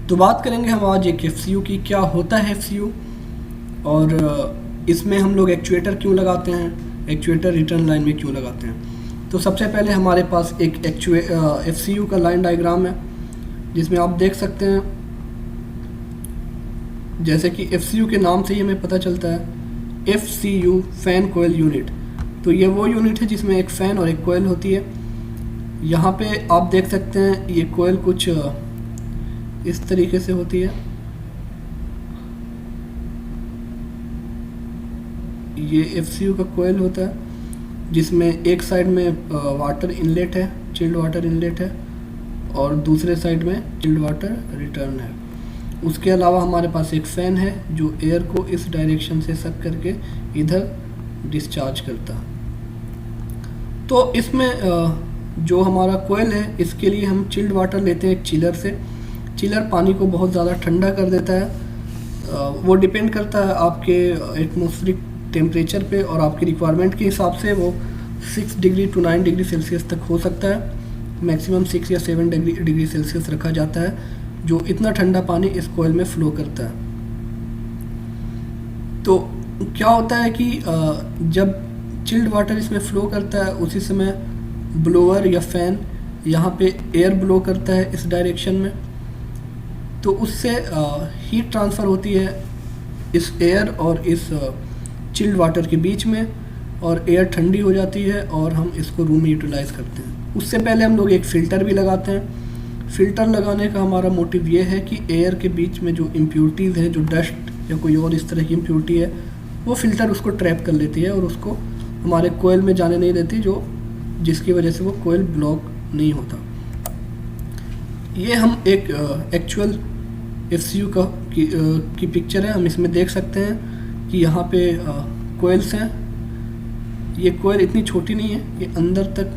तो बात करेंगे हम आज एक एफसीयू की, क्या होता है एफसीयू और इसमें हम लोग एक्चुएटर क्यों लगाते हैं, एक्चुएटर रिटर्न लाइन में क्यों लगाते हैं। तो सबसे पहले हमारे पास एक एफसीयू का लाइन डायग्राम है जिसमें आप देख सकते हैं, जैसे कि एफसीयू के नाम से ही हमें पता चलता है एफसीयू फैन कोयल यूनिट। तो ये वो यूनिट है जिसमें एक फ़ैन और एक कोयल होती है। यहाँ पे आप देख सकते हैं ये कोयल कुछ इस तरीके से होती है। ये एफसीयू का कोयल होता है जिसमें एक साइड में वाटर इनलेट है, चिल्ड वाटर इनलेट है, और दूसरे साइड में चिल्ड वाटर रिटर्न है। उसके अलावा हमारे पास एक फ़ैन है जो एयर को इस डायरेक्शन से सक करके इधर डिस्चार्ज करता है। तो इसमें जो हमारा कोयल है इसके लिए हम चिल्ड वाटर लेते हैं एक चिलर से। चिलर पानी को बहुत ज़्यादा ठंडा कर देता है। वो डिपेंड करता है आपके एटमॉस्फेरिक टेम्परेचर पे और आपकी रिक्वायरमेंट के हिसाब से। वो 6 डिग्री टू 9 डिग्री सेल्सियस तक हो सकता है। मैक्सिमम 6 या 7 डिग्री सेल्सियस रखा जाता है, जो इतना ठंडा पानी इस कोयल में फ़्लो करता है। तो क्या होता है कि जब चिल्ड वाटर इसमें फ़्लो करता है उसी समय ब्लोअर या फ़ैन यहाँ पे एयर ब्लो करता है इस डायरेक्शन में। तो उससे हीट ट्रांसफ़र होती है इस एयर और इस चिल्ड वाटर के बीच में, और एयर ठंडी हो जाती है और हम इसको रूम में यूटिलाइज़ करते हैं। उससे पहले हम लोग एक फ़िल्टर भी लगाते हैं। फ़िल्टर लगाने का हमारा मोटिव ये है कि एयर के बीच में जो इम्प्यूरिटीज़ हैं, जो डस्ट या कोई और इस तरह की इम्प्यूरिटी है, वो फ़िल्टर उसको ट्रैप कर लेती है और उसको हमारे कोयल में जाने नहीं देती, जिसकी वजह से वो कोयल ब्लॉक नहीं होता। ये हम एक एक्चुअल एफसीयू की पिक्चर है। हम इसमें देख सकते हैं कि यहाँ पे कोयल्स हैं। ये कोयल इतनी छोटी नहीं है, ये अंदर तक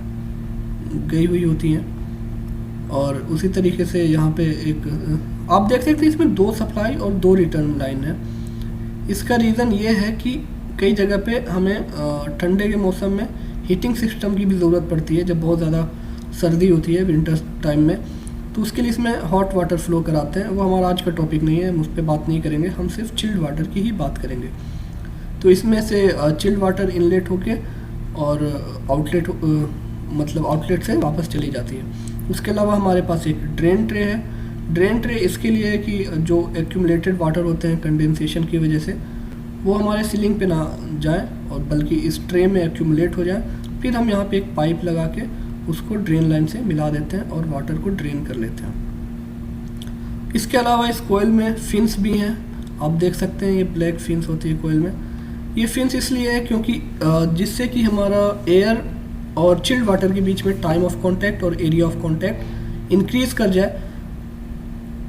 गई हुई होती हैं। और उसी तरीके से यहाँ पे एक आप देख सकते हैं इसमें 2 सप्लाई और 2 रिटर्न लाइन है। इसका रीज़न ये है कि कई जगह पे हमें ठंडे के मौसम में हीटिंग सिस्टम की भी ज़रूरत पड़ती है। जब बहुत ज़्यादा सर्दी होती है विंटर टाइम में, तो उसके लिए इसमें हॉट वाटर फ्लो कराते हैं। वो हमारा आज का टॉपिक नहीं है, हम उस पर बात नहीं करेंगे, हम सिर्फ चिल्ड वाटर की ही बात करेंगे। तो इसमें से चिल्ड वाटर इनलेट होके और आउटलेट से वापस चली जाती है। उसके अलावा हमारे पास एक ड्रेन ट्रे है। ड्रेन ट्रे इसके लिए है कि जो एक्यूमुलेटेड वाटर होते हैं कंडेंसेशन की वजह से, वो हमारे सीलिंग पे ना जाए और बल्कि इस ट्रे में एक्यूमुलेट हो जाए। फिर हम यहाँ पे एक पाइप लगा के उसको ड्रेन लाइन से मिला देते हैं और वाटर को ड्रेन कर लेते हैं। इसके अलावा इस कोयल में फिन्स भी हैं। आप देख सकते हैं ये ब्लैक फिन्स होती है कोयल में। ये फिन्स इसलिए है क्योंकि जिससे कि हमारा एयर और चिल्ड वाटर के बीच में टाइम ऑफ कांटेक्ट और एरिया ऑफ कांटेक्ट इंक्रीज़ कर जाए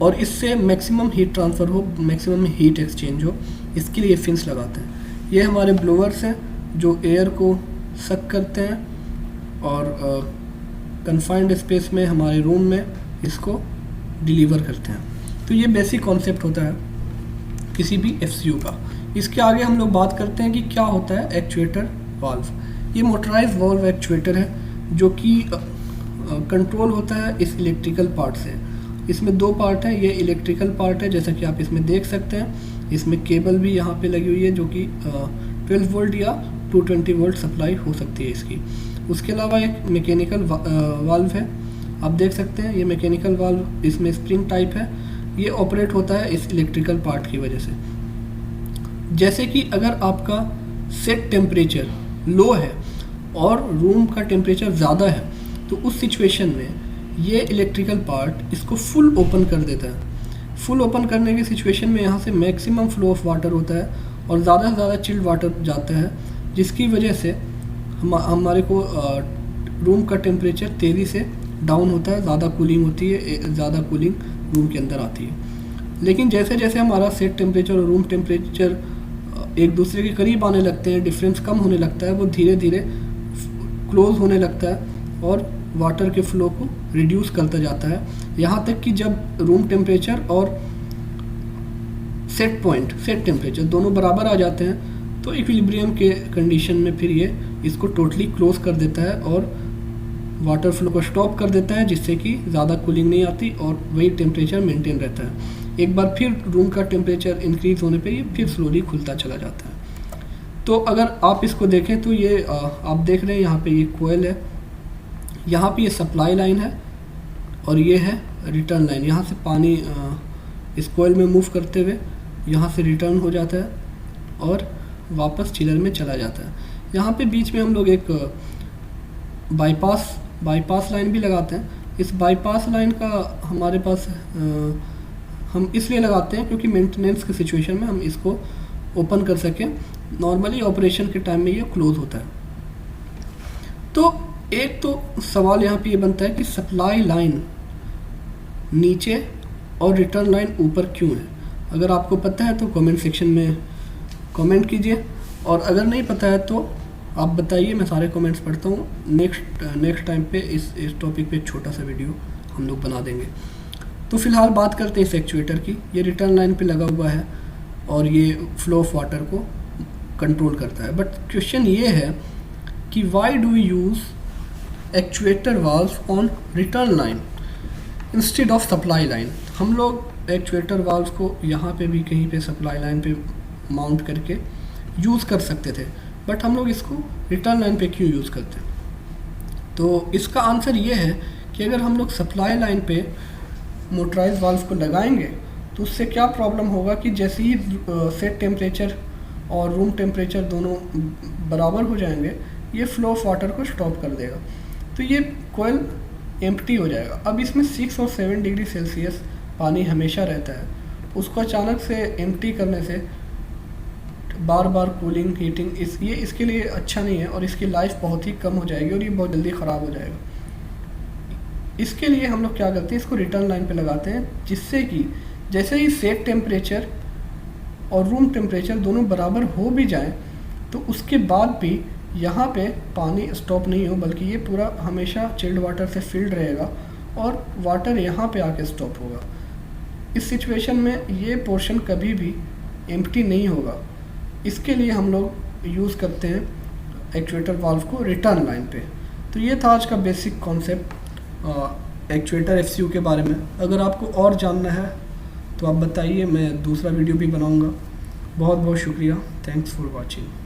और इससे मैक्सिमम हीट ट्रांसफ़र हो, मैक्सिमम हीट एक्सचेंज हो, इसके लिए फिन्स लगाते हैं। ये हमारे ब्लोअर्स हैं जो एयर को सक करते हैं और कन्फाइंड स्पेस में हमारे रूम में इसको डिलीवर करते हैं। तो ये बेसिक कॉन्सेप्ट होता है किसी भी एफसीयू का। इसके आगे हम लोग बात करते हैं कि क्या होता है एक्चुएटर वाल्व। ये मोटराइज वाल्व एक्चुएटर है जो कि कंट्रोल होता है इस इलेक्ट्रिकल पार्ट से। इसमें 2 पार्ट हैं। ये इलेक्ट्रिकल पार्ट है जैसा कि आप इसमें देख सकते हैं। इसमें केबल भी यहाँ पे लगी हुई है जो कि 12 वोल्ट या 220 वोल्ट सप्लाई हो सकती है इसकी। उसके अलावा एक मैकेनिकल वाल्व है, आप देख सकते हैं। ये मैकेनिकल वाल्व इसमें स्प्रिंग टाइप है। ये ऑपरेट होता है इस इलेक्ट्रिकल पार्ट की वजह से। जैसे कि अगर आपका सेट टेम्परेचर लो है और रूम का टेम्परेचर ज़्यादा है, तो उस सिचुएशन में ये इलेक्ट्रिकल पार्ट इसको फुल ओपन कर देता है। फुल ओपन करने की सिचुएशन में यहाँ से मैक्सिमम फ्लो ऑफ वाटर होता है और ज़्यादा से ज़्यादा चिल्ड वाटर जाता है, जिसकी वजह से हमारे को रूम का टेम्परेचर तेज़ी से डाउन होता है, ज़्यादा कूलिंग होती है, ज़्यादा कूलिंग रूम के अंदर आती है। लेकिन जैसे जैसे हमारा सेट टेम्परेचर और रूम टेम्परेचर एक दूसरे के करीब आने लगते हैं, डिफरेंस कम होने लगता है, वो धीरे धीरे क्लोज होने लगता है और वाटर के फ्लो को रिड्यूस करता जाता है। यहाँ तक कि जब रूम टेम्परेचर और सेट टेम्परेचर दोनों बराबर आ जाते हैं, तो इक्विलिब्रियम के कंडीशन में फिर ये इसको टोटली क्लोज कर देता है और वाटर फ्लो को स्टॉप कर देता है, जिससे कि ज़्यादा कूलिंग नहीं आती और वही टेम्परेचर मेंटेन रहता है। एक बार फिर रूम का टेम्परेचर इंक्रीज़ होने पे ये फिर स्लोली खुलता चला जाता है। तो अगर आप इसको देखें तो ये आप देख रहे हैं यहाँ पे ये कोयल है, यहाँ पे ये सप्लाई लाइन है और ये है रिटर्न लाइन। यहाँ से पानी इस कोयल में मूव करते हुए यहाँ से रिटर्न हो जाता है और वापस चिलर में चला जाता है। यहाँ पे बीच में हम लोग एक बाईपास लाइन भी लगाते हैं। इस बाईपास लाइन का हमारे पास हम इसलिए लगाते हैं क्योंकि मेंटेनेंस की सिचुएशन में हम इसको ओपन कर सकें। नॉर्मली ऑपरेशन के टाइम में ये क्लोज होता है। तो एक तो सवाल यहाँ पे ये बनता है कि सप्लाई लाइन नीचे और रिटर्न लाइन ऊपर क्यों है। अगर आपको पता है तो कमेंट सेक्शन में कमेंट कीजिए, और अगर नहीं पता है तो आप बताइए, मैं सारे कमेंट्स पढ़ता हूँ। नेक्स्ट टाइम पे इस टॉपिक पे एक छोटा सा वीडियो हम लोग बना देंगे। तो फिलहाल बात करते हैं इस एक्चुएटर की। ये रिटर्न लाइन पे लगा हुआ है और ये फ्लो ऑफ वाटर को कंट्रोल करता है। बट क्वेश्चन ये है कि why do we use actuator valve on return line instead of supply line. हम लोग एक्चुएटर वाल्व को यहाँ पे भी कहीं पे सप्लाई लाइन पे माउंट करके यूज़ कर सकते थे, बट हम लोग इसको रिटर्न लाइन पे क्यों यूज़ करते हैं। तो इसका आंसर ये है कि अगर हम लोग सप्लाई लाइन पे मोटराइज वाल्व को लगाएंगे तो उससे क्या प्रॉब्लम होगा कि जैसे ही सेट टेम्परेचर और रूम टेम्परेचर दोनों बराबर हो जाएंगे, ये फ्लो ऑफ वाटर को स्टॉप कर देगा। तो ये कोयल एम्प्टी हो जाएगा। अब इसमें 6 और 7 डिग्री सेल्सियस पानी हमेशा रहता है, उसको अचानक से एम्प्टी करने से बार बार कूलिंग हीटिंग ये इसके लिए अच्छा नहीं है और इसकी लाइफ बहुत ही कम हो जाएगी और ये बहुत जल्दी ख़राब हो जाएगा। इसके लिए हम लोग क्या करते हैं, इसको रिटर्न लाइन पे लगाते हैं, जिससे कि जैसे ही सेट टेम्परेचर और रूम टेम्परेचर दोनों बराबर हो भी जाएं तो उसके बाद भी यहाँ पे पानी स्टॉप नहीं हो, बल्कि ये पूरा हमेशा चिल्ड वाटर से फिल्ड रहेगा और वाटर यहाँ पे आके स्टॉप होगा। इस सिचुएशन में ये पोर्शन कभी भी एम्प्टी नहीं होगा। इसके लिए हम लोग यूज़ करते हैं एक्चुएटर वाल्व को रिटर्न लाइन पे। तो ये था आज का बेसिक कॉन्सेप्ट एक्चुएटर एफसीयू के बारे में। अगर आपको और जानना है तो आप बताइए, मैं दूसरा वीडियो भी बनाऊंगा। बहुत बहुत शुक्रिया। Thanks for watching.